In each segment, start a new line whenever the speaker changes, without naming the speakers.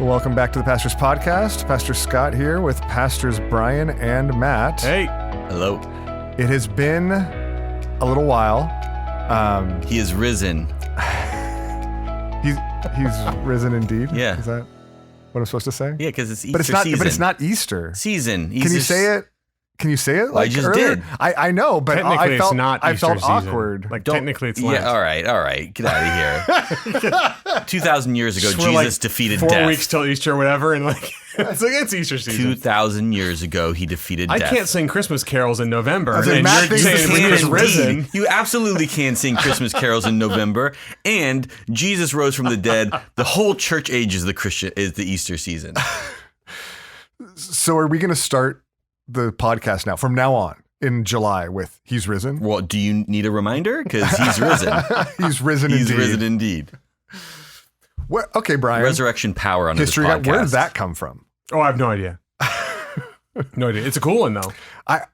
Welcome back to the Pastors Podcast. Pastor Scott here with Pastors Brian and Matt.
Hey.
Hello.
It has been a little while.
He is risen.
He's risen indeed.
Yeah.
Is that what I'm supposed to say?
Yeah, because it's Easter
But it's not.
season.
But it's not Easter.
Season.
Can you say it? Can you say it?
I just
earlier?
did.
I know, but
Technically,
I felt
it's not
I
Easter
felt
season.
awkward.
Like, technically, it's Lent.
Yeah, all right. Get out of here. 2,000 years ago,
We're
Jesus defeated
4
death.
weeks till Easter or whatever, and it's Easter season.
2,000 years ago, he defeated
I
death.
can't sing Christmas careers in November.
I said,
And
Matt
you're
thinks
saying
this
he was
is
risen.
You absolutely can sing Christmas carols in November, and Jesus rose from the dead. The whole church age is the Easter season.
So are we going to start the podcast now, from now on, in July with He's Risen?
Well, do you need a reminder? Because he's risen.
He's risen
He's
indeed.
risen indeed.
Okay, Brian.
Resurrection power on
History
this
guy,
podcast.
where did that come from?
Oh, I have no idea. No idea. It's a cool one, though.
I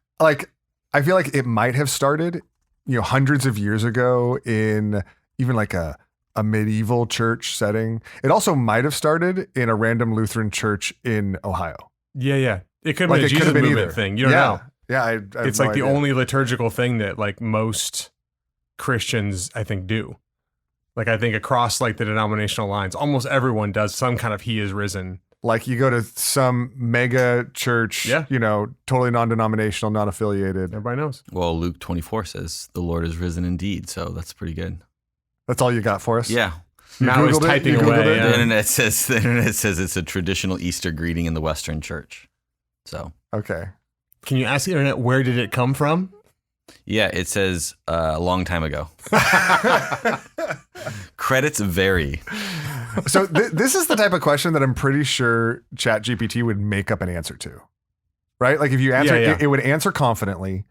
feel like it might have started, hundreds of years ago in even like a medieval church setting. It also might have started in a random Lutheran church in Ohio.
Yeah. It could have
Like,
been a
it could
Jesus
have been
movement
either.
thing. You don't know.
Yeah, I have
It's
no
like the
idea.
only liturgical thing that like most Christians, I think, do. Like, I think across like the denominational lines, almost everyone does some kind of He is risen.
Like you go to some mega church,
Yeah.
Totally non-denominational, non-affiliated.
Everybody knows.
Well, Luke 24 says the Lord is risen indeed, so that's pretty good.
That's all you got for us?
Yeah.
You
Matt was
Googled it?
typing
You Googled
away.
it?
The
Yeah.
internet says it's a traditional Easter greeting in the Western Church. So
Okay.
Can you ask the internet, where did it come from?
yeah, it says a long time ago. Credits vary.
So this is the type of question that I'm pretty sure ChatGPT would make up an answer to, right? Like if you answer,
Yeah.
it would answer confidently,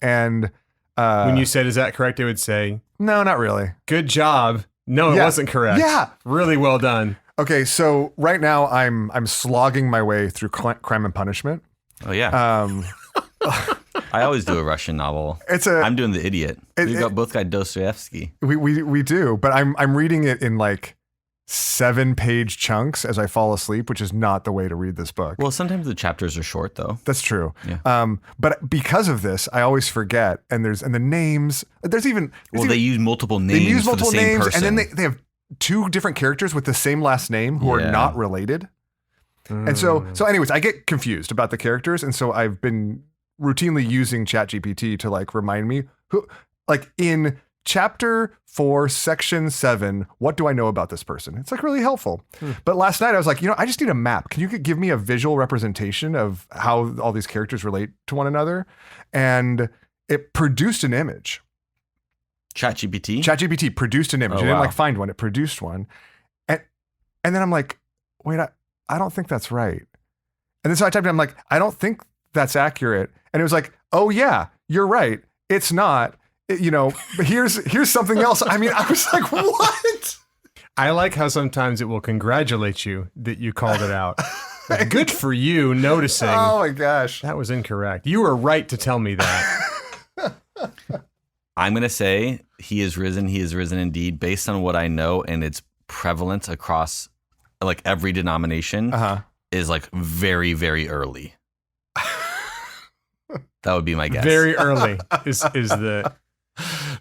and
When you said, is that correct? It would say,
no, not really.
good job. No, it
Yeah.
wasn't correct.
Yeah.
Really well done.
Okay, so right now I'm slogging my way through Crime and Punishment.
Oh yeah,
Um,
I always do a Russian novel.
it's a
I'm doing the idiot. We've both got Dostoevsky.
we do, but I'm reading it in like 7-page chunks as I fall asleep, which is not the way to read this book.
Well, sometimes the chapters are short though.
That's true.
Yeah.
But because of this, I always forget. And the names.
They use multiple
They
names
use
for the
multiple
same
names,
person.
and then they have two different characters with the same last name who are
Yeah.
not related. And so anyways, I get confused about the characters, and so I've been routinely using ChatGPT to like remind me who, like in chapter 4, section 7, what do I know about this person? It's like really helpful. But last night I was like, I just need a map. Can you give me a visual representation of how all these characters relate to one another? And it produced an image.
ChatGPT.
ChatGPT produced an image.
Oh,
It didn't
wow.
like find one. It produced one. And then I'm like, wait, I don't think that's right. And then so I typed in, I'm like, I don't think that's accurate. And it was like, oh yeah, you're right. It's not. But here's something else. I mean, I was like, what?
I like how sometimes it will congratulate you that you called it out. Like, good for you noticing
Oh my gosh.
that was incorrect. You were right to tell me that.
I'm going to say he is risen indeed, based on what I know and its prevalence across like every denomination is like very, very early. That would be my guess.
Very early is the.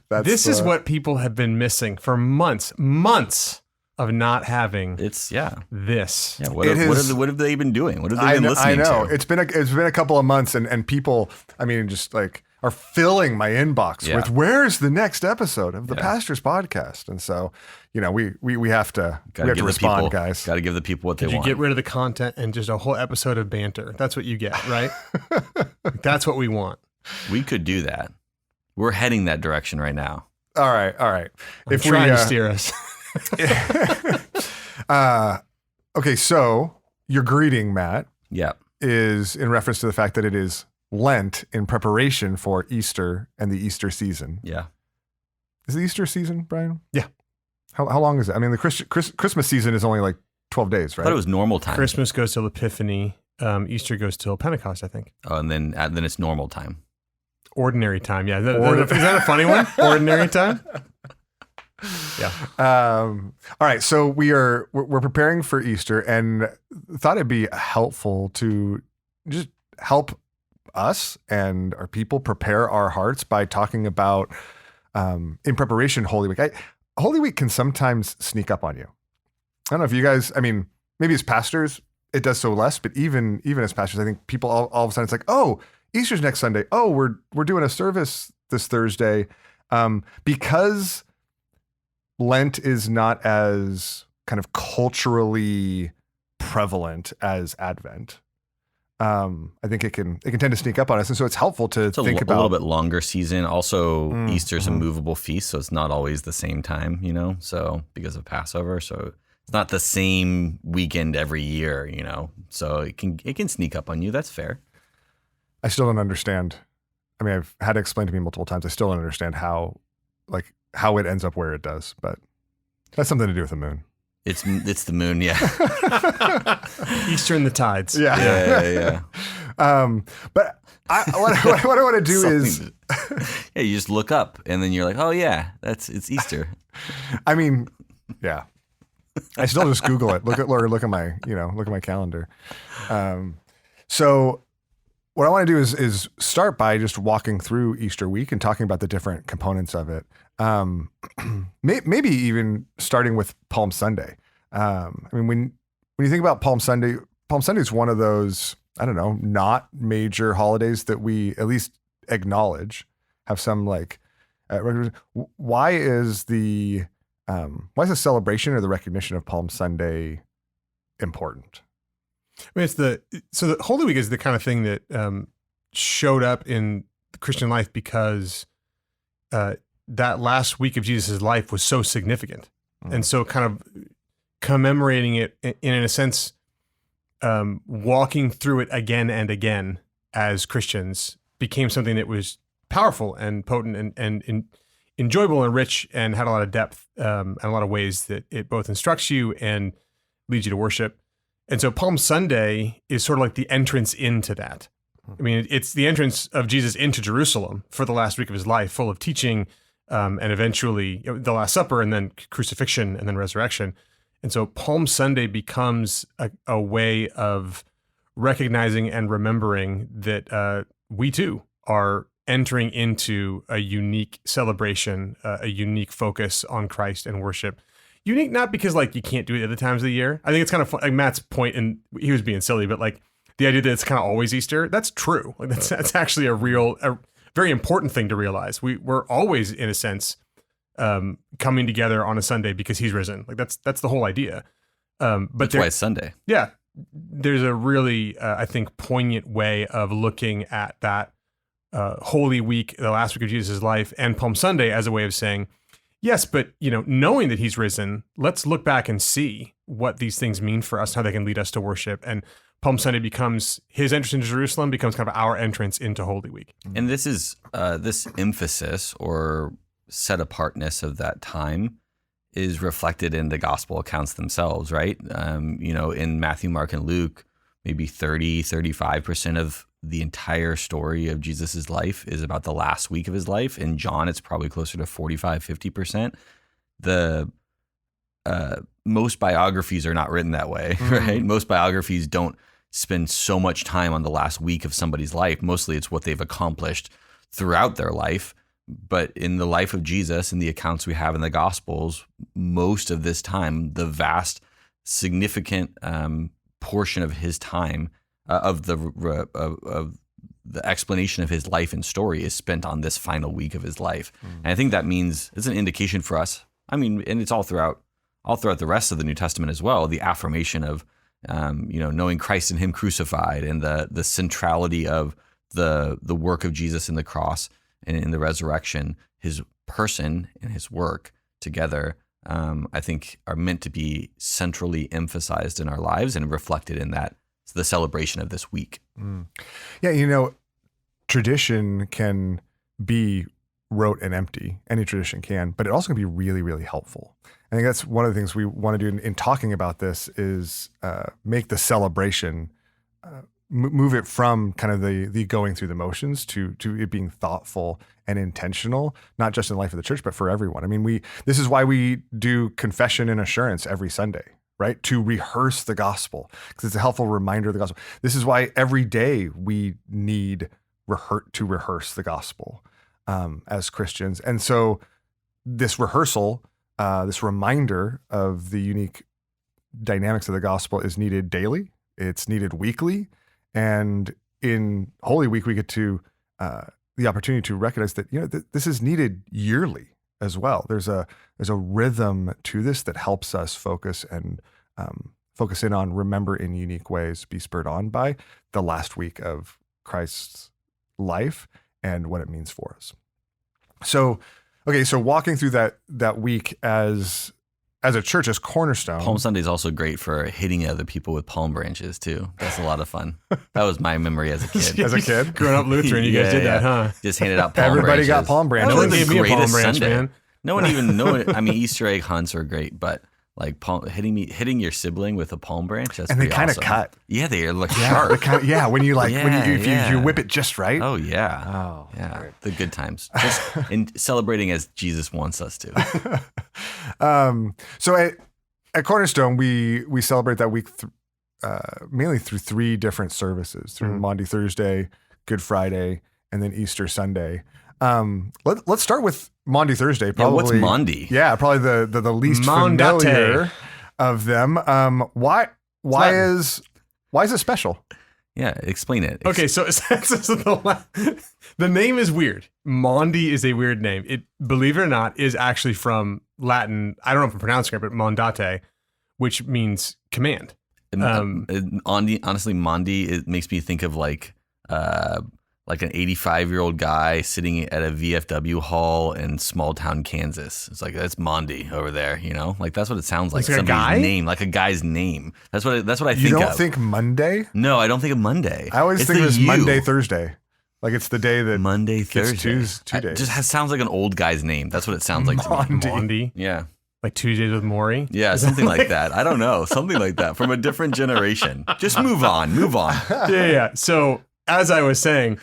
That's
Is what people have been missing for months of not having
It's
this.
Yeah. What
It is-
have they been doing? What have they
I
been
know.
listening
I know.
to?
It's been a couple of months, and people, I mean, just like are filling my inbox
Yeah.
with where's the next episode of the
Yeah.
Pastors Podcast, and so we have to
Gotta give the
respond,
people,
guys.
Got to give the people what they
Did you
want.
get rid of the content and just a whole episode of banter? That's what you get, right? That's what we want.
We could do that. We're heading that direction right now.
All right.
I'm trying to steer us.
Okay, so your greeting, Matt,
Yeah.
is in reference to the fact that it is Lent in preparation for Easter and the Easter season.
Yeah.
Is it Easter season, Brian?
Yeah.
How long is it? I mean, the Christmas season is only like 12 days,
I
right?
thought it was normal time.
Christmas goes till Epiphany. Easter goes till Pentecost, I think.
Oh, and then it's normal time.
Ordinary time. Yeah. Is that a funny one? Ordinary time? Yeah.
All right. So we're preparing for Easter, and thought it'd be helpful to just help us and our people prepare our hearts by talking about, in preparation, Holy Week. Holy Week can sometimes sneak up on you. I don't know if you guys, I mean, maybe as pastors, it does so less, but even as pastors, I think people all of a sudden it's like, oh, Easter's next Sunday. Oh, we're doing a service this Thursday. Because Lent is not as kind of culturally prevalent as Advent. I think it can tend to sneak up on us, and so it's helpful to think about
a little bit longer season. Also, Easter's a movable feast, so it's not always the same time, you know. So because of Passover, so it's not the same weekend every year, you know. So it can sneak up on you. That's fair.
I still don't understand. I mean, I've had it explained to me multiple times. I still don't understand how it ends up where it does, but that's something to do with the moon.
It's the moon, yeah.
Easter and the tides.
Yeah.
But what I want to do is,
you just look up and then you're like, oh yeah, it's Easter.
I mean, yeah. I still just Google it. Look at my calendar. So what I want to do is start by just walking through Easter week and talking about the different components of it. Maybe even starting with Palm Sunday. I mean, when you think about Palm Sunday is one of those, I don't know, not major holidays that we at least acknowledge, have some why is the celebration or the recognition of Palm Sunday important?
I mean, the Holy Week is the kind of thing that showed up in the Christian life because that last week of Jesus' life was so significant. And so kind of commemorating it in a sense, walking through it again and again as Christians became something that was powerful and potent and enjoyable and rich and had a lot of depth and a lot of ways that it both instructs you and leads you to worship. And so Palm Sunday is sort of like the entrance into that. I mean, it's the entrance of Jesus into Jerusalem for the last week of his life, full of teaching, and eventually the Last Supper, and then crucifixion, and then resurrection. And so Palm Sunday becomes a way of recognizing and remembering that we too are entering into a unique celebration, a unique focus on Christ and worship. Unique not because you can't do it at other times of the year. I think it's kind of fun, like Matt's point, and he was being silly, but the idea that it's kind of always Easter, that's true. That's actually a very important thing to realize. We're always, in a sense, coming together on a Sunday because he's risen. That's the whole idea.
But that's why it's Sunday.
Yeah, there's a really I think poignant way of looking at that Holy Week, the last week of Jesus' life, and Palm Sunday as a way of saying, yes, but knowing that he's risen, let's look back and see what these things mean for us, how they can lead us to worship. And Palm Sunday becomes his entrance into Jerusalem, becomes kind of our entrance into Holy Week.
And this is this emphasis or set apartness of that time is reflected in the gospel accounts themselves, right? In Matthew, Mark, and Luke, maybe 35% of the entire story of Jesus's life is about the last week of his life. In John, it's probably closer to 50%. The most biographies are not written that way, right? Most biographies don't spend so much time on the last week of somebody's life. Mostly it's what they've accomplished throughout their life. But in the life of Jesus and the accounts we have in the Gospels, most of this time, the vast, significant portion of his time, of the explanation of his life and story is spent on this final week of his life. And I think that means it's an indication for us. I mean, and it's all throughout the rest of the New Testament as well, the affirmation of knowing Christ and him crucified, and the centrality of the work of Jesus in the cross and in the resurrection, his person and his work together, I think are meant to be centrally emphasized in our lives and reflected in that, the celebration of this week.
Yeah, tradition can be rote and empty. Any tradition can, but it also can be really, really helpful. I think that's one of the things we want to do in talking about this is make the celebration move it from kind of the going through the motions to it being thoughtful and intentional, not just in the life of the church, but for everyone. I mean, this is why we do confession and assurance every Sunday, right? To rehearse the gospel, because it's a helpful reminder of the gospel. This is why every day we need to rehearse the gospel as Christians. And so this rehearsal, this reminder of the unique dynamics of the gospel is needed daily. It's needed weekly. And in Holy Week, we get to the opportunity to recognize that, this is needed yearly as well. There's a rhythm to this that helps us focus and focus in on, remember in unique ways, be spurred on by the last week of Christ's life and what it means for us. So walking through that week as a church, as Cornerstone.
Palm Sunday is also great for hitting other people with palm branches too. That's a lot of fun. That was my memory as a kid.
As a kid?
Growing up Lutheran, you guys did that, huh?
Just handed out palm
Everybody
branches.
got palm branches.
No one gave me a palm branch, man.
No one even I mean, Easter egg hunts are great, but like hitting your sibling with a palm branch, that's
and they
kind of
cut.
Yeah, they look sharp.
When you
Yeah,
you whip it just right.
Oh yeah.
Oh,
yeah.
great.
The good times. Just in celebrating as Jesus wants us to.
So at Cornerstone, we celebrate that week mainly through 3 different services: through Maundy Thursday, Good Friday, and then Easter Sunday. Let's start with Maundy Thursday. Probably,
what's Maundy?
Yeah, probably the least
Maundate.
familiar of them. Why is it special?
Yeah, explain it.
Okay, so the name is weird. Maundy is a weird name. It, believe it or not, is actually from Latin. I don't know if I'm pronouncing it, but mandate, which means command.
Honestly, Maundy, it makes me think of like an 85-year-old guy sitting at a VFW hall in small town Kansas. It's like, that's Maundy over there, like that's what it sounds like.
It's like a
Somebody's
guy?
name, like a guy's name. That's what I think of.
You don't think Monday?
No, I don't think of Monday.
I always
It's
think
the
of it as
U.
Monday, Thursday. Like it's the day that
Monday,
gets
Thursday.
two days.
It just sounds like an old guy's name. That's what it sounds like to me.
Maundy.
Maundy,
Yeah.
like Tuesdays with Maury.
Yeah, something like that. I don't know. Something like that from a different generation. Just move on.
Yeah. So as I was saying,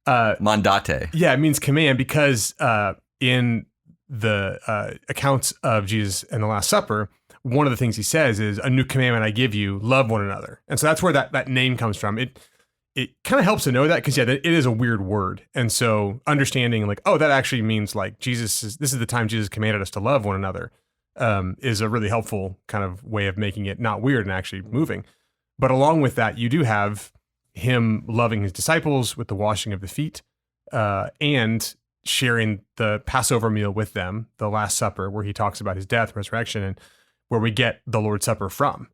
Mandate.
yeah, it means command because in the accounts of Jesus and the Last Supper, one of the things he says is, "A new commandment I give you: love one another." And so that's where that name comes from. It kind of helps to know that because it is a weird word, and so understanding like, oh, that actually means like this is the time Jesus commanded us to love one another, is a really helpful kind of way of making it not weird and actually moving. But along with that, you do have him loving his disciples with the washing of the feet, and sharing the Passover meal with them, the Last Supper, where he talks about his death, resurrection, and where we get the Lord's Supper from,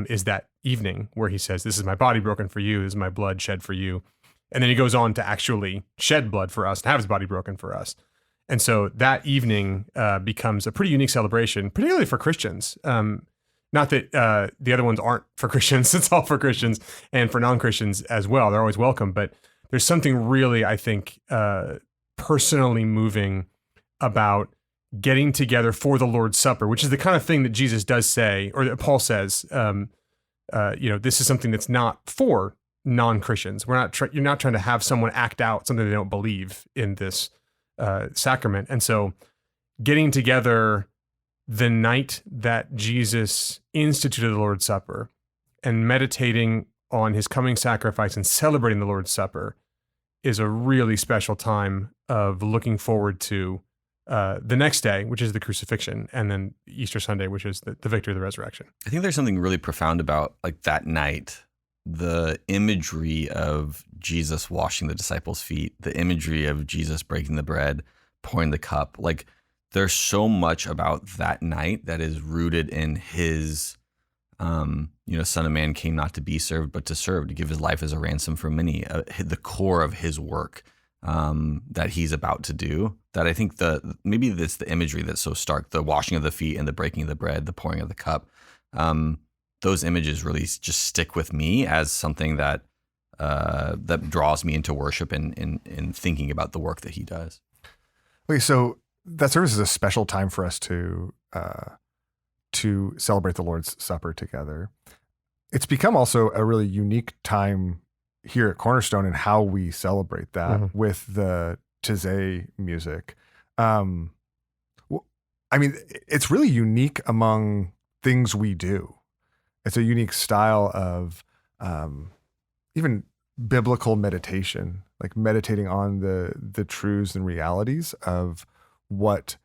is that evening where he says, "This is my body broken for you. This is my blood shed for you." And then he goes on to actually shed blood for us and have his body broken for us. And so that evening becomes a pretty unique celebration, particularly for Christians. Not that the other ones aren't for Christians. It's all for Christians and for non-Christians as well. They're always welcome. But there's something really, I think, personally moving about getting together for the Lord's Supper, which is the kind of thing that Jesus does say, or that Paul says, this is something that's not for non-Christians. You're not trying to have someone act out something they don't believe in this sacrament. And so getting together the night that Jesus instituted the Lord's Supper and meditating on his coming sacrifice and celebrating the Lord's Supper is a really special time of looking forward to the next day, which is the crucifixion, and then Easter Sunday, which is the victory of the resurrection.
I think there's something really profound about like that night, the imagery of Jesus washing the disciples' feet, the imagery of Jesus breaking the bread, pouring the cup. Like there's so much about that night that is rooted in his, Son of Man came not to be served, but to serve, to give his life as a ransom for many, the core of his work that he's about to do. That I think maybe it's the imagery that's so stark, the washing of the feet and the breaking of the bread, the pouring of the cup. Those images really just stick with me as something that draws me into worship and thinking about the work that he does.
Okay, so that service is a special time for us to celebrate the Lord's Supper together. It's become also a really unique time here at Cornerstone and how we celebrate that
Mhm.
with the Taizé music. I mean, it's really unique among things we do. It's a unique style of even biblical meditation, like meditating on the truths and realities of what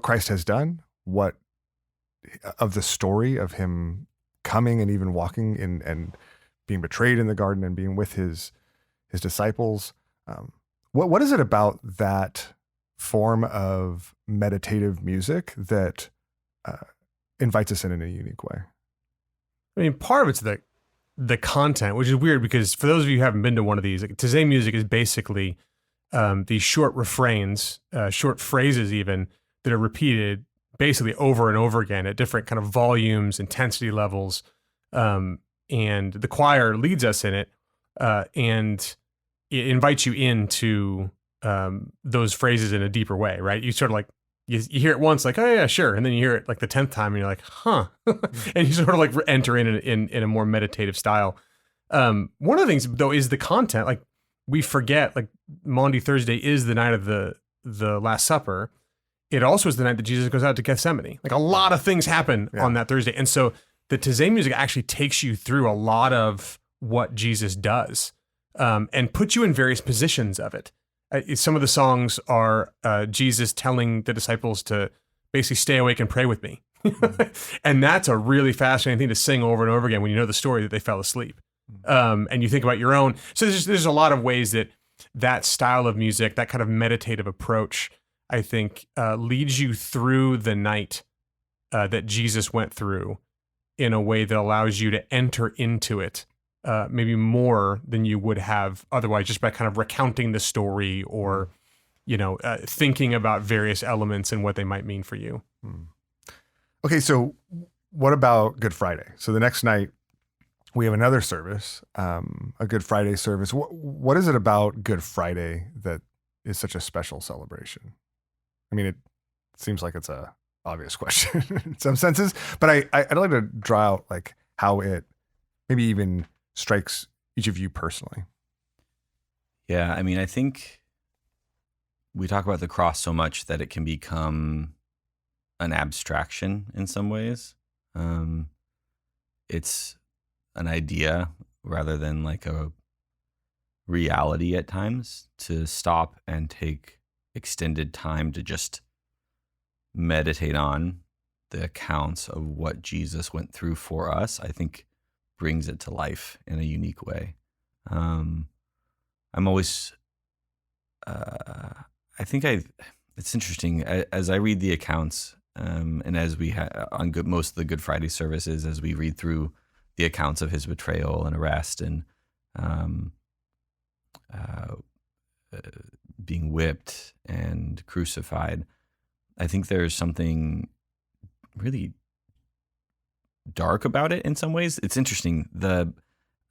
Christ has done, what of the story of him coming and even walking in and being betrayed in the garden and being with his disciples. What is it about that form of meditative music that invites us in a unique way?
I mean, part of it's the content, which is weird because for those of you who haven't been to one of these, like, Taizé music is basically these short refrains, short phrases even, that are repeated basically over and over again at different kind of volumes, intensity levels. And the choir leads us in it, and it invites you into those phrases in a deeper way, right? You sort of like, you hear it once, like, oh yeah, sure. And then you hear it like the 10th time and you're like, huh. And you sort of like enter in a more meditative style. One of the things though is the content. Like, we forget, like, Maundy Thursday is the night of the Last Supper. It also is the night that Jesus goes out to Gethsemane. Like, a lot of things happen on that Thursday. And so the Taizé music actually takes you through a lot of what Jesus does, and puts you in various positions of it. Some of the songs are Jesus telling the disciples to basically stay awake and pray with me. And that's a really fascinating thing to sing over and over again when you know the story that they fell asleep. And you think about your own. So there's a lot of ways that style of music, that kind of meditative approach, I think, leads you through the night that Jesus went through in a way that allows you to enter into it maybe more than you would have otherwise, just by kind of recounting the story or, thinking about various elements and what they might mean for you.
Okay, so what about Good Friday? So the next night we have another service, a Good Friday service. What is it about Good Friday that is such a special celebration? I mean, it seems like it's a obvious question in some senses, but I'd like to draw out like how it maybe even strikes each of you personally.
Yeah, I mean, I think we talk about the cross so much that it can become an abstraction in some ways. It's an idea rather than like a reality at times, to stop and take extended time to just meditate on the accounts of what Jesus went through for us, I think brings it to life in a unique way. I'm always, it's interesting as I read the accounts, and as we on most of the Good Friday services, as we read through the accounts of his betrayal and arrest and being whipped and crucified, I think there's something really dark about it in some ways. It's interesting.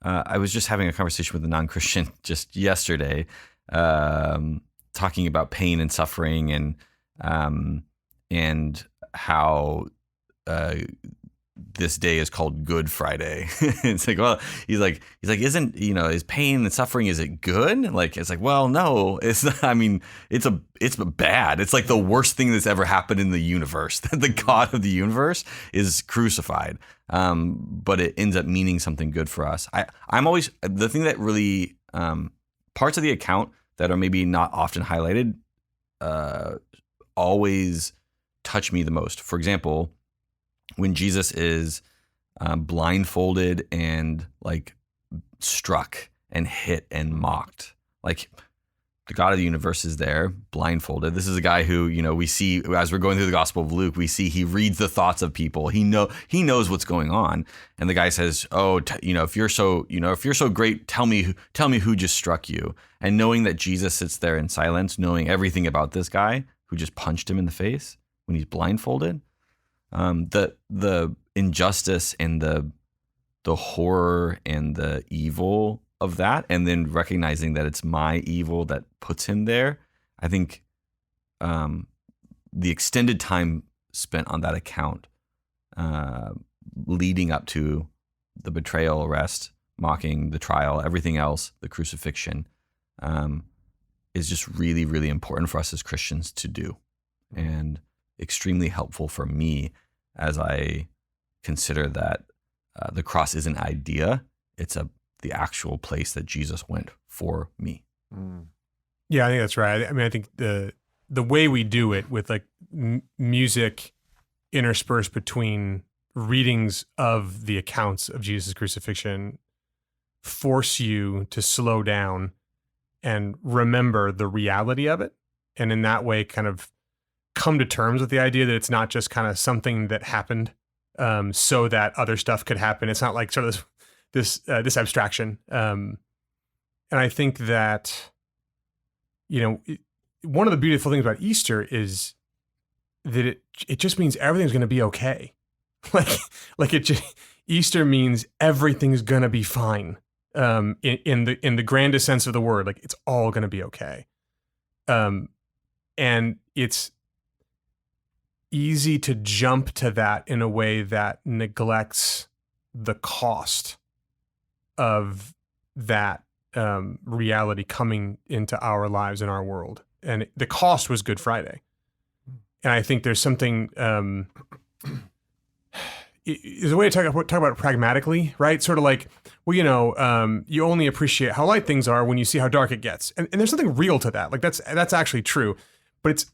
I was just having a conversation with a non-Christian just yesterday, talking about pain and suffering and how this day is called Good Friday. It's like, well, he's like, isn't, is pain and suffering, is it good? Like, it's like, well, no, it's not. I mean, it's bad. It's like the worst thing that's ever happened in the universe, that the God of the universe is crucified. But it ends up meaning something good for us. I'm always, the thing that really, parts of the account that are maybe not often highlighted, always touch me the most. For example, when Jesus is blindfolded and like struck and hit and mocked, like the God of the universe is there, blindfolded. This is a guy who, we see as we're going through the Gospel of Luke, we see he reads the thoughts of people. He knows what's going on. And the guy says, "Oh, if you're so great, tell me who just struck you." And knowing that Jesus sits there in silence, knowing everything about this guy who just punched him in the face when he's blindfolded, the injustice and the horror and the evil of that, and then recognizing that it's my evil that puts him there. I think the extended time spent on that account, leading up to the betrayal, arrest, mocking, the trial, everything else, the crucifixion, is just really, really important for us as Christians to do, and extremely helpful for me as I consider that the cross is an idea. It's the actual place that Jesus went for me.
Yeah, I think that's right. I mean, I think the way we do it with like music interspersed between readings of the accounts of Jesus' crucifixion force you to slow down and remember the reality of it. And in that way, kind of come to terms with the idea that it's not just kind of something that happened so that other stuff could happen. It's not like sort of this abstraction. And I think that, one of the beautiful things about Easter is that it just means everything's going to be okay. Easter means everything's going to be fine. In the grandest sense of the word, like it's all going to be okay. And it's easy to jump to that in a way that neglects the cost of that reality coming into our lives in our world. And the cost was Good Friday. And I think there's something, there's a way to talk about it pragmatically, right? Sort of like, well, you only appreciate how light things are when you see how dark it gets. And there's something real to that. Like that's actually true. But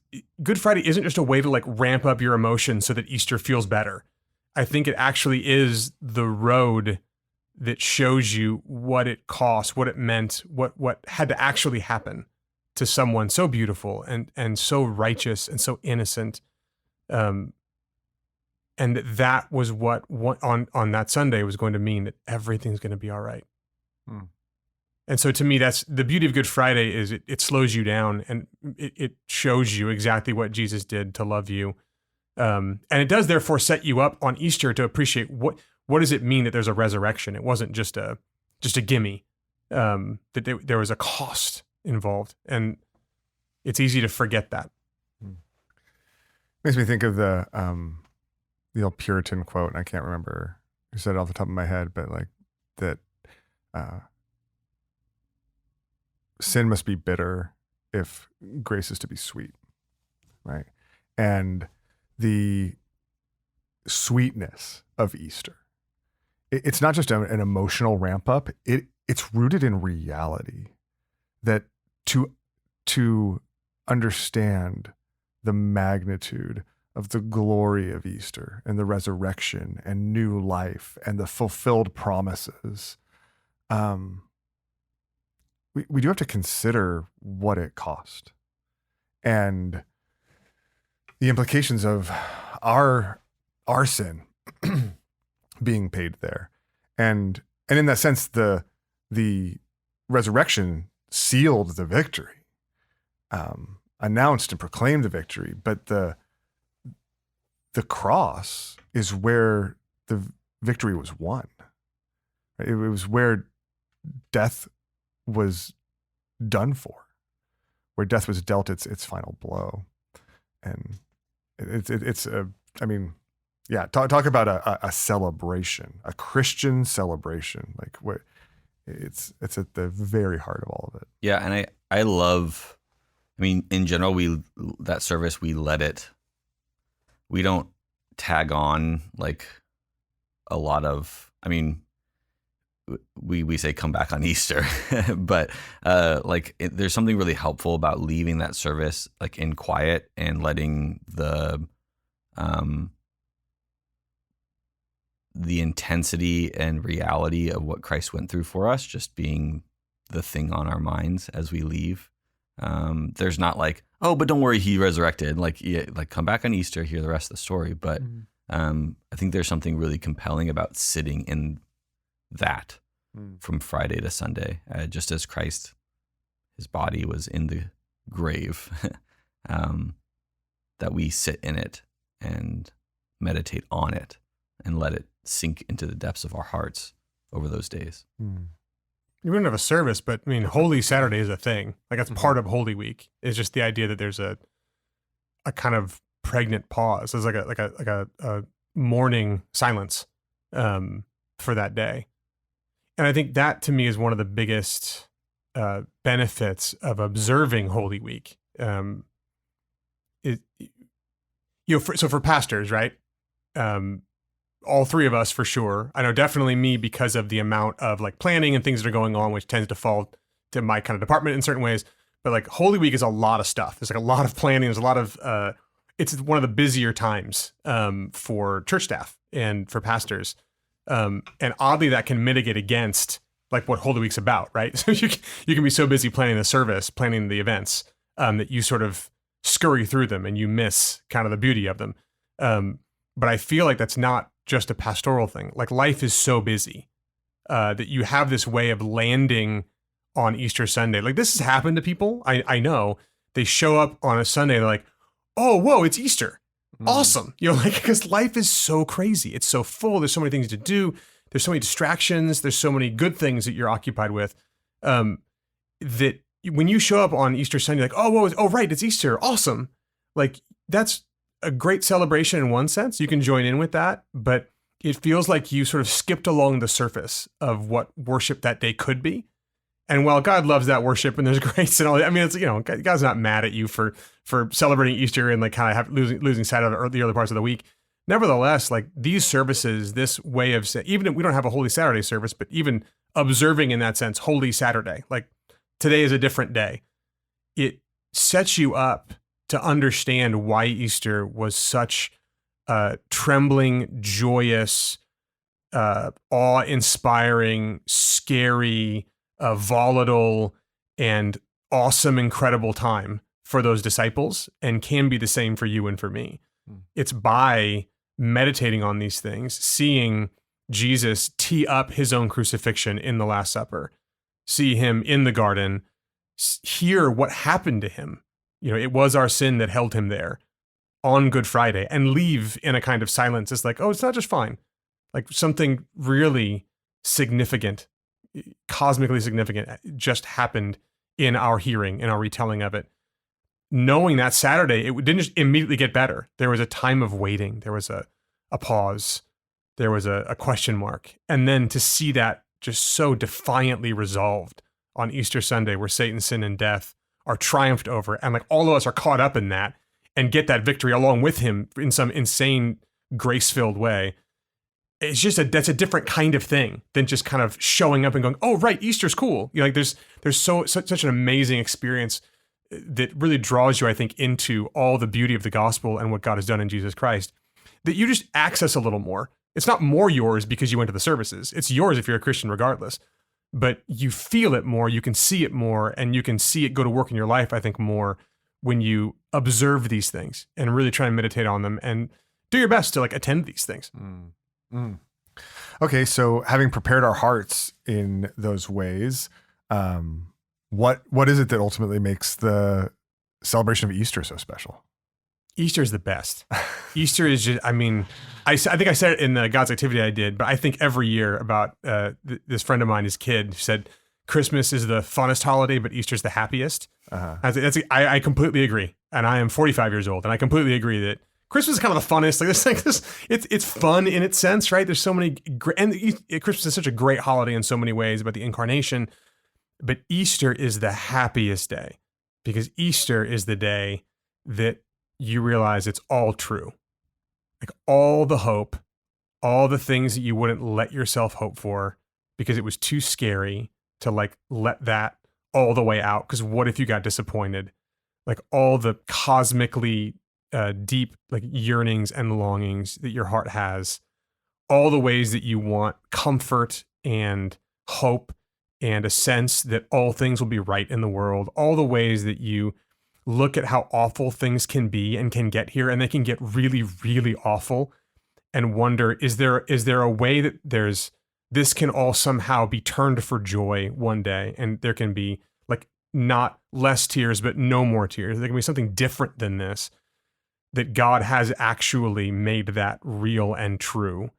Good Friday isn't just a way to like ramp up your emotions so that Easter feels better. I think it actually is the road that shows you what it cost, what it meant, what had to actually happen to someone so beautiful and so righteous and so innocent. And that was what on that Sunday was going to mean that everything's going to be all right. And so to me, that's the beauty of Good Friday is it slows you down and it shows you exactly what Jesus did to love you. And it does therefore set you up on Easter to appreciate what does it mean that there's a resurrection? It wasn't just a gimme, that there was a cost involved. And it's easy to forget that.
Makes me think of the old Puritan quote, and I can't remember who said it off the top of my head, but like that sin must be bitter if grace is to be sweet, right? And the sweetness of Easter, it's not just an emotional ramp up. It's rooted in reality, that to understand the magnitude of the glory of Easter and the resurrection and new life and the fulfilled promises, we do have to consider what it cost and the implications of our sin being paid there. And in that sense, the resurrection sealed the victory, announced and proclaimed the victory, but the cross is where the victory was won. It was where death was done for, where death was dealt its final blow. And talk about a celebration, a Christian celebration. Like what it's at the very heart of all of it.
Yeah. And I love, in general, that service, we don't tag on like a lot of, we say come back on Easter, but there's something really helpful about leaving that service like in quiet and letting the intensity and reality of what Christ went through for us just being the thing on our minds as we leave. There's not like, oh, but don't worry, he resurrected. Like come back on Easter, hear the rest of the story. But I think there's something really compelling about sitting in that from Friday to Sunday, just as Christ, his body was in the grave, that we sit in it and meditate on it and let it sink into the depths of our hearts over those days.
You wouldn't have a service, but Holy Saturday is a thing. Like that's part of Holy Week. It's just the idea that there's a kind of pregnant pause. There's like a morning silence for that day. And I think that to me is one of the biggest benefits of observing Holy Week. So for pastors, right? All three of us for sure. I know definitely me because of the amount of like planning and things that are going on, which tends to fall to my kind of department in certain ways. But like Holy Week is a lot of stuff. There's like a lot of planning. There's a lot of, it's one of the busier times for church staff and for pastors. And oddly, that can mitigate against like what Holy Week's about, right? So you can be so busy planning the service, planning the events, that you sort of scurry through them and you miss kind of the beauty of them. But I feel like that's not just a pastoral thing. Like life is so busy that you have this way of landing on Easter Sunday. Like this has happened to people. I know they show up on a Sunday. They're like, oh, whoa, it's Easter. Awesome. You know, like, because life is so crazy. It's so full. There's so many things to do. There's so many distractions. There's so many good things that you're occupied with, that when you show up on Easter Sunday, like, oh, whoa, oh, right, it's Easter. Awesome. Like that's a great celebration in one sense. You can join in with that, but it feels like you sort of skipped along the surface of what worship that day could be. And while God loves that worship and there's grace and all that, I mean, it's, you know, God's not mad at you for celebrating Easter and like kind of losing sight of the other parts of the week. Nevertheless, like these services, this way of even if we don't have a Holy Saturday service, but even observing in that sense, Holy Saturday, like today is a different day. It sets you up to understand why Easter was such a trembling, joyous, awe-inspiring, scary, volatile, and awesome, incredible time for those disciples, and can be the same for you and for me. It's by meditating on these things, seeing Jesus tee up his own crucifixion in the Last Supper, see him in the garden, hear what happened to him. You know, it was our sin that held him there on Good Friday, and leave in a kind of silence. It's like, oh, it's not just fine. Like something really significant, cosmically significant just happened in our hearing, in our retelling of it. Knowing that Saturday, it didn't just immediately get better. There was a time of waiting. There was a pause. There was a question mark. And then to see that just so defiantly resolved on Easter Sunday, where Satan, sin, and death are triumphed over, and like all of us are caught up in that and get that victory along with him in some insane grace-filled way. It's just that's a different kind of thing than just kind of showing up and going, oh, right, Easter's cool. You know, like there's such an amazing experience that really draws you, I think, into all the beauty of the gospel and what God has done in Jesus Christ, that you just access a little more. It's not more yours because you went to the services. It's yours if you're a Christian regardless. But you feel it more, you can see it more, and you can see it go to work in your life, I think, more when you observe these things and really try and meditate on them and do your best to like attend these things.
Okay, so having prepared our hearts in those ways, what is it that ultimately makes the celebration of Easter so special?
Easter is the best. Easter is just, I mean, I think I said it in the God's Activity I did, but I think every year about this friend of mine, his kid, said Christmas is the funnest holiday, but Easter's the happiest. I completely agree. And I am 45 years old, and I completely agree that Christmas is kind of the funnest. It's fun in its sense, right? There's so many, and Christmas is such a great holiday in so many ways about the incarnation. But Easter is the happiest day, because Easter is the day that you realize it's all true. Like all the hope, all the things that you wouldn't let yourself hope for because it was too scary to like let that all the way out. Because what if you got disappointed? Like all the cosmically deep like yearnings and longings that your heart has, all the ways that you want comfort and hope and a sense that all things will be right in the world, all the ways that you look at how awful things can be and can get here, and they can get really, really awful, and wonder, is there a way that this can all somehow be turned for joy one day, and there can be like not less tears, but no more tears. There can be something different than this, that God has actually made that real and true,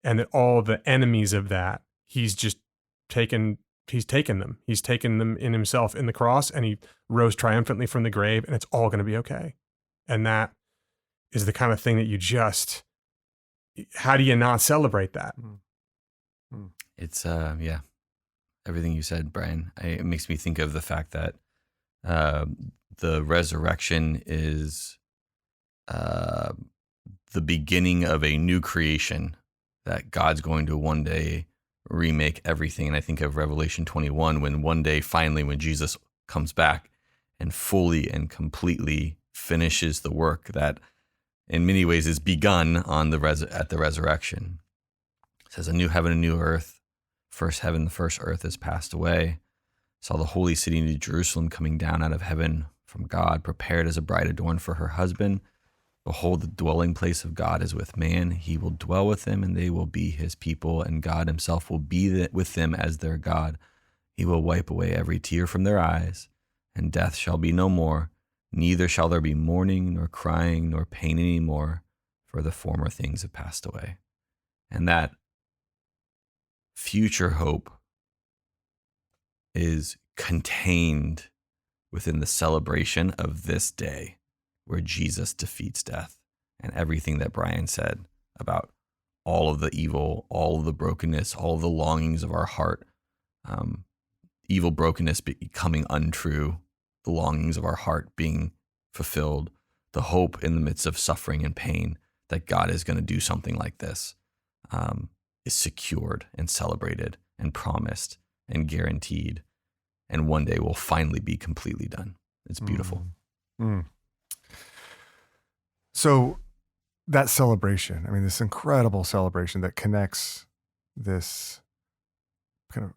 and that all the enemies of that, he's taken them. He's taken them in himself in the cross, and he rose triumphantly from the grave, and it's all going to be okay. And that is the kind of thing that you just, how do you not celebrate that?
It's, yeah, everything you said, Brian. It makes me think of the fact that the resurrection is the beginning of a new creation, that God's going to one day remake everything. And I think of Revelation 21, when one day, finally, when Jesus comes back and fully and completely finishes the work that in many ways is begun on at the resurrection. It says, a new heaven, a new earth. First heaven, the first earth has passed away. Saw the holy city, New Jerusalem, coming down out of heaven from God, prepared as a bride adorned for her husband. Behold, the dwelling place of God is with man. He will dwell with them, and they will be his people, and God himself will be with them as their God. He will wipe away every tear from their eyes, and death shall be no more. Neither shall there be mourning, nor crying, nor pain any more, for the former things have passed away. And that future hope is contained within the celebration of this day, where Jesus defeats death, and everything that Brian said about all of the evil, all of the brokenness, all of the longings of our heart, evil, brokenness becoming untrue, the longings of our heart being fulfilled, the hope in the midst of suffering and pain that God is going to do something like this, is secured and celebrated and promised and guaranteed, and one day will finally be completely done. It's beautiful.
Mm. So that celebration, I mean, this incredible celebration that connects this kind of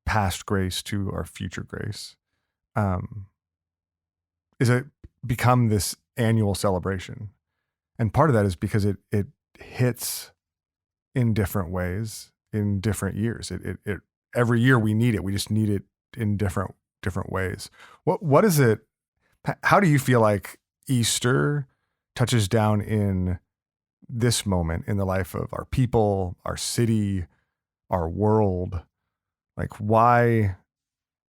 past grace to our future grace, is it become this annual celebration. And part of that is because it hits in different ways in different years. It every year we need it. We just need it in different ways. What is it? How do you feel like Easter touches down in this moment in the life of our people, our city, our world? Like, why?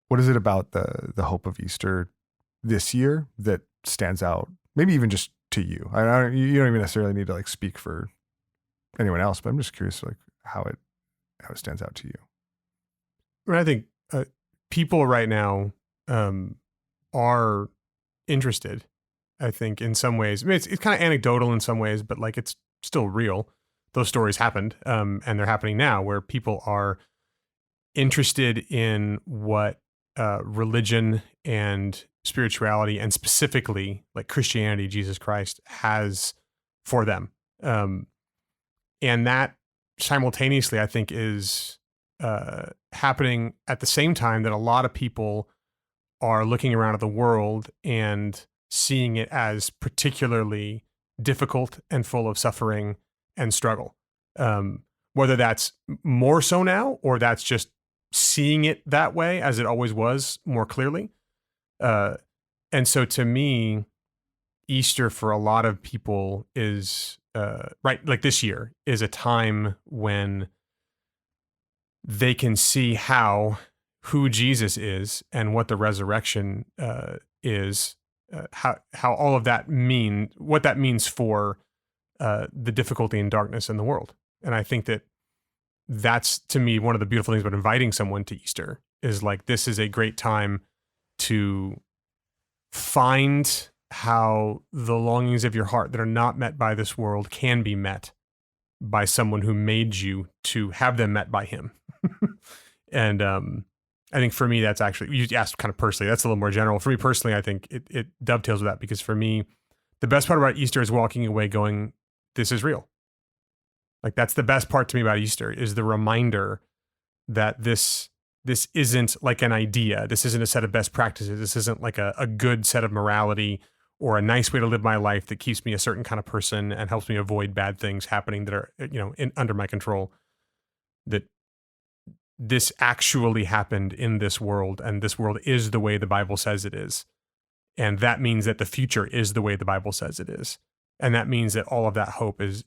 What is it about the hope of Easter this year that stands out? Maybe even just to you. You don't even necessarily need to like speak for anyone else, but I'm just curious, like how it stands out to you.
I think people right now are interested. I think in some ways, I mean, it's kind of anecdotal in some ways, but like it's still real. Those stories happened, and they're happening now, where people are interested in what religion and spirituality, and specifically like Christianity, Jesus Christ, has for them. And that simultaneously, I think, is happening at the same time that a lot of people are looking around at the world and seeing it as particularly difficult and full of suffering and struggle. Whether that's more so now, or that's just seeing it that way as it always was more clearly. And so to me, Easter for a lot of people is, right, like this year is a time when they can see who Jesus is and what the resurrection is, how all of that what that means for the difficulty and darkness in the world. And I think that's, to me, one of the beautiful things about inviting someone to Easter is like, this is a great time to find how the longings of your heart that are not met by this world can be met by someone who made you to have them met by him. And I think for me, that's actually, you asked kind of personally, that's a little more general. For me personally, I think it dovetails with that, because for me, the best part about Easter is walking away going, this is real. Like, that's the best part to me about Easter, is the reminder that this isn't like an idea. This isn't a set of best practices. This isn't like a good set of morality or a nice way to live my life that keeps me a certain kind of person and helps me avoid bad things happening that are, under my control. That this actually happened in this world, and this world is the way the Bible says it is. And that means that the future is the way the Bible says it is. And that means that all of that hope is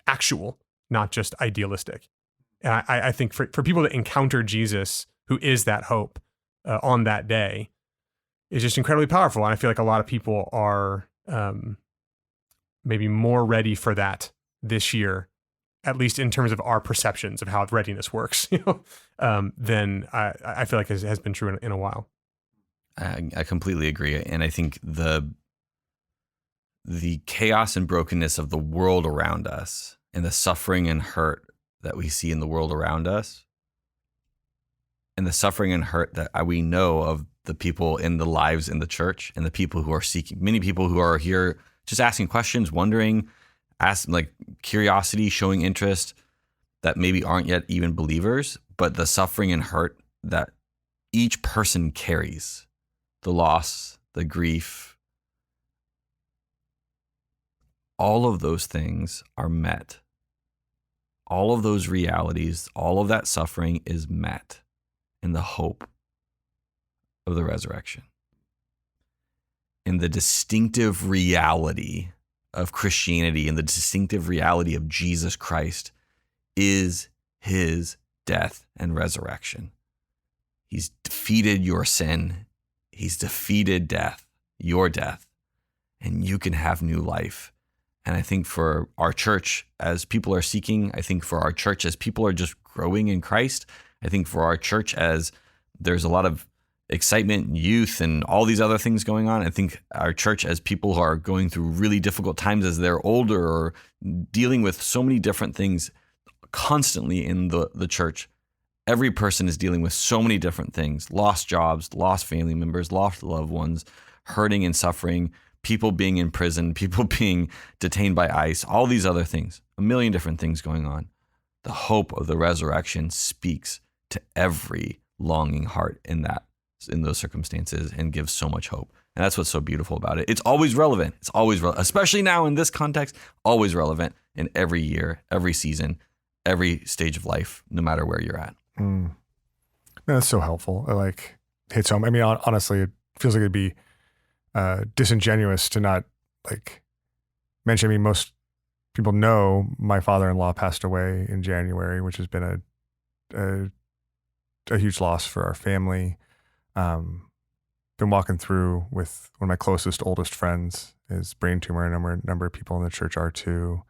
actual, not just idealistic. And I think for people to encounter Jesus, who is that hope, on that day, is just incredibly powerful. And I feel like a lot of people are maybe more ready for that this year at least in terms of our perceptions of how readiness works, than I feel like has been true in a while.
I completely agree. And I think the chaos and brokenness of the world around us and the suffering and hurt that we see in the world around us and the suffering and hurt that we know of the people in the lives in the church and the people who are seeking, many people who are here just asking questions, wondering, like curiosity, showing interest that maybe aren't yet even believers, but the suffering and hurt that each person carries, the loss, the grief, all of those things are met. All of those realities, all of that suffering is met in the hope of the resurrection. In the distinctive reality of Christianity and the distinctive reality of Jesus Christ is his death and resurrection. He's defeated your sin. He's defeated death, your death, and you can have new life. And I think for our church, as people are seeking, I think for our church, as people are just growing in Christ, I think for our church, as there's a lot of excitement, youth, and all these other things going on, I think our church, as people who are going through really difficult times as they're older or dealing with so many different things constantly in the church, every person is dealing with so many different things: lost jobs, lost family members, lost loved ones, hurting and suffering, people being in prison, people being detained by ICE, all these other things, a million different things going on. The hope of the resurrection speaks to every longing heart in those circumstances and gives so much hope. And that's what's so beautiful about it. It's always relevant. It's always relevant, especially now in this context, always relevant in every year, every season, every stage of life, no matter where you're at.
Man, that's so helpful. It like hits home. I mean, honestly, it feels like it'd be disingenuous to not like mention. I mean, most people know my father-in-law passed away in January, which has been a huge loss for our family. Been walking through with one of my closest, oldest friends, his brain tumor. A number of people in the church are too.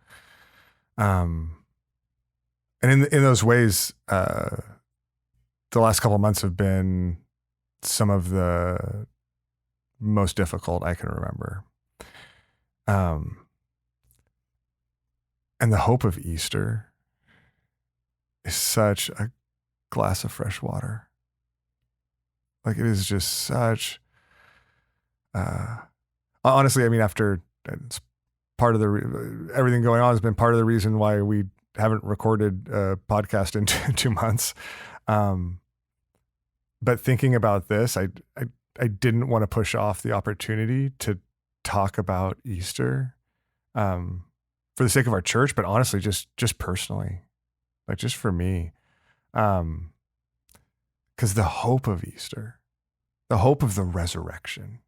And in those ways, the last couple of months have been some of the most difficult I can remember. And the hope of Easter is such a glass of fresh water. Like, it is just such, honestly, I mean, after it's part of everything going on has been part of the reason why we haven't recorded a podcast in 2 months. But thinking about this, I didn't want to push off the opportunity to talk about Easter, for the sake of our church, but honestly, just personally, like just for me. Because the hope of Easter, the hope of the resurrection,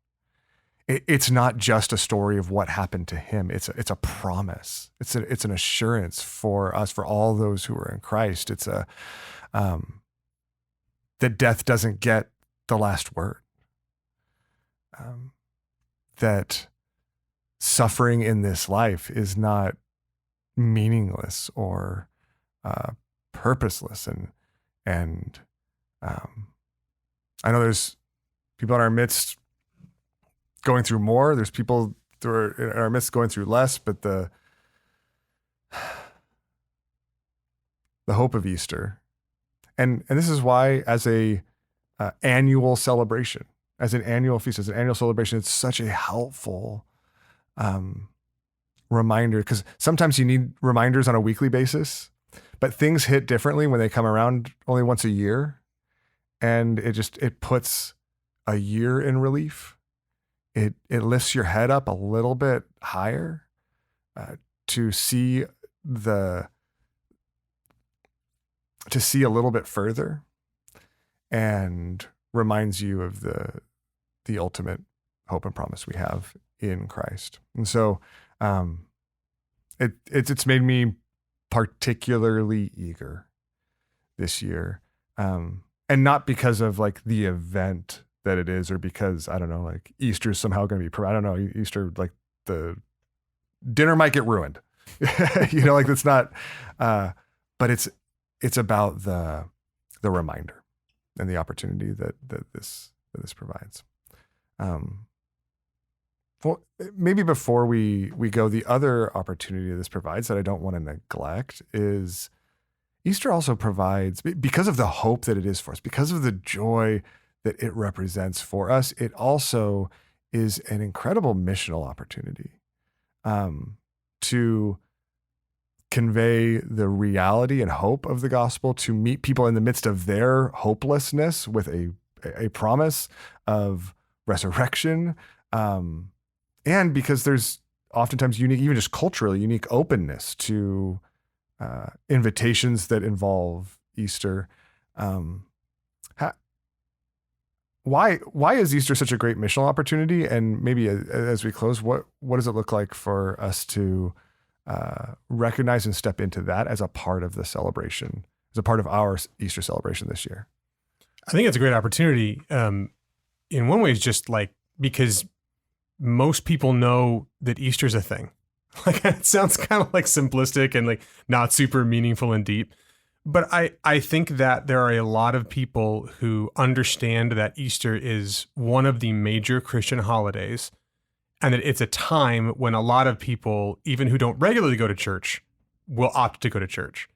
it's not just a story of what happened to him. It's a promise. It's an assurance for us, for all those who are in Christ. It's that death doesn't get the last word. That suffering in this life is not meaningless or purposeless, and I know there's people in our midst going through more. There's people that are in our midst going through less, but the hope of Easter, and this is why, as a annual celebration, as an annual feast, as an annual celebration, it's such a helpful reminder, because sometimes you need reminders on a weekly basis, but things hit differently when they come around only once a year. And it puts a year in relief. It lifts your head up a little bit higher to see a little bit further, and reminds you of the ultimate hope and promise we have in Christ. And so it's made me particularly eager this year. And not because of like the event that it is, or because, I don't know, like Easter is somehow going to be, I don't know, Easter, like the dinner might get ruined. like it's not, but it's about the reminder and the opportunity that this provides. Well, maybe before we go, the other opportunity this provides that I don't want to neglect is Easter also provides, because of the hope that it is for us, because of the joy that it represents for us, it also is an incredible missional opportunity to convey the reality and hope of the gospel, to meet people in the midst of their hopelessness with a promise of resurrection. And because there's oftentimes unique, even just culturally unique openness to invitations that involve Easter. Why is Easter such a great missional opportunity? And maybe as we close, what does it look like for us to recognize and step into that as a part of the celebration, as a part of our Easter celebration this year?
I think it's a great opportunity. In one way, it's just like, because most people know that Easter's a thing. Like, it sounds kind of like simplistic and like not super meaningful and deep. But I think that there are a lot of people who understand that Easter is one of the major Christian holidays, and that it's a time when a lot of people, even who don't regularly go to church, will opt to go to church.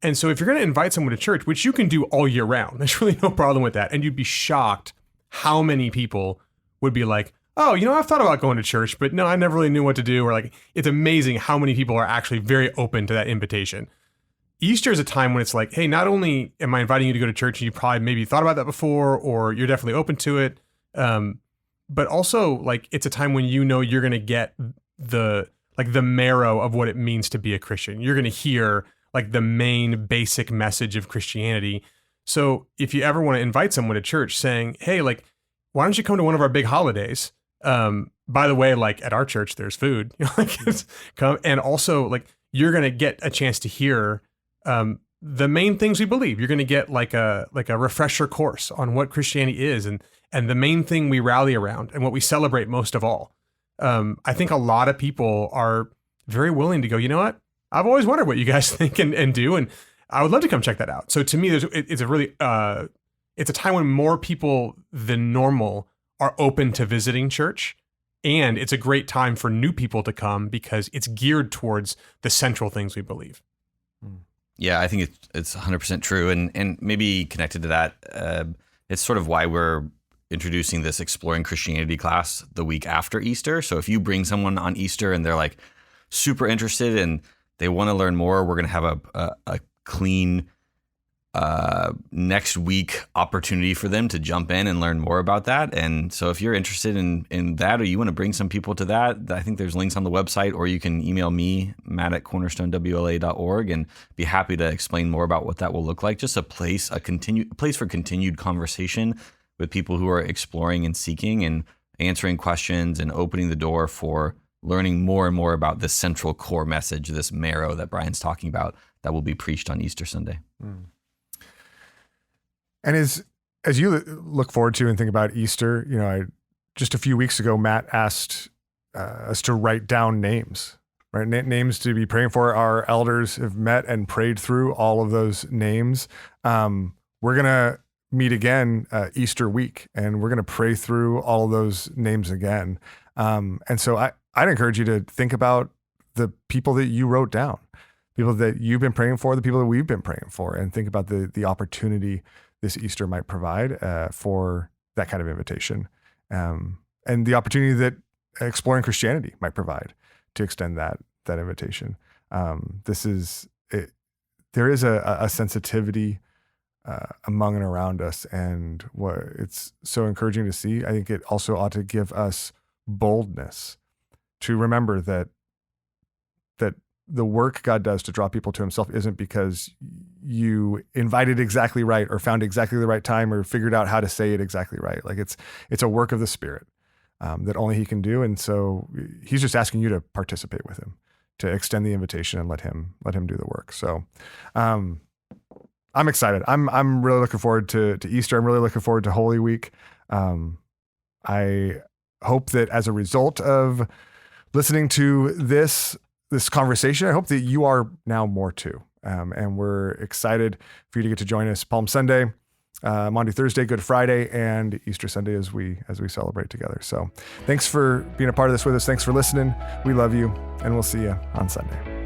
And so if you're going to invite someone to church, which you can do all year round, there's really no problem with that. And you'd be shocked how many people would be like, oh, I've thought about going to church, but no, I never really knew what to do. Or like, it's amazing how many people are actually very open to that invitation. Easter is a time when it's like, hey, not only am I inviting you to go to church, and you probably maybe thought about that before, or you're definitely open to it, but also like it's a time when you're going to get the marrow of what it means to be a Christian. You're going to hear like the main basic message of Christianity. So if you ever want to invite someone to church saying, hey, like, why don't you come to one of our big holidays? By the way, like at our church, there's food. Come, and also like you're going to get a chance to hear the main things we believe. You're going to get like a refresher course on what Christianity is and the main thing we rally around and what we celebrate most of all. I think a lot of people are very willing to go, you know what? I've always wondered what you guys think and do, and I would love to come check that out. So to me, it's a really it's a time when more people than normal are open to visiting church. And it's a great time for new people to come because it's geared towards the central things we believe.
Yeah, I think it's 100% true. And maybe connected to that, it's sort of why we're introducing this Exploring Christianity class the week after Easter. So if you bring someone on Easter and they're like super interested and they want to learn more, we're going to have a clean next week opportunity for them to jump in and learn more about that. And so if you're interested in that, or you want to bring some people to that, I think there's links on the website, or you can email me, matt@cornerstonewla.org, and be happy to explain more about what that will look like. Just a place for continued conversation with people who are exploring and seeking and answering questions and opening the door for learning more and more about this central core message, this marrow that Brian's talking about, that will be preached on Easter Sunday.
And as you look forward to and think about Easter, just a few weeks ago, Matt asked us to write down names, right? Names to be praying for. Our elders have met and prayed through all of those names. We're going to meet again Easter week, and we're going to pray through all of those names again. And so I'd encourage you to think about the people that you wrote down, people that you've been praying for, the people that we've been praying for, and think about the opportunity this Easter might provide for that kind of invitation, and the opportunity that Exploring Christianity might provide to extend that invitation. There is a sensitivity among and around us, and what it's so encouraging to see. I think it also ought to give us boldness to remember that the work God does to draw people to himself isn't because you invited exactly right or found exactly the right time or figured out how to say it exactly right. Like it's a work of the Spirit that only he can do. And so he's just asking you to participate with him, to extend the invitation and let him do the work. So I'm excited. I'm really looking forward to Easter. I'm really looking forward to Holy Week. I hope that as a result of listening to this this conversation. I hope that you are now more too. And we're excited for you to get to join us Palm Sunday, Maundy Thursday, Good Friday, and Easter Sunday as we celebrate together. So thanks for being a part of this with us. Thanks for listening. We love you, and we'll see you on Sunday.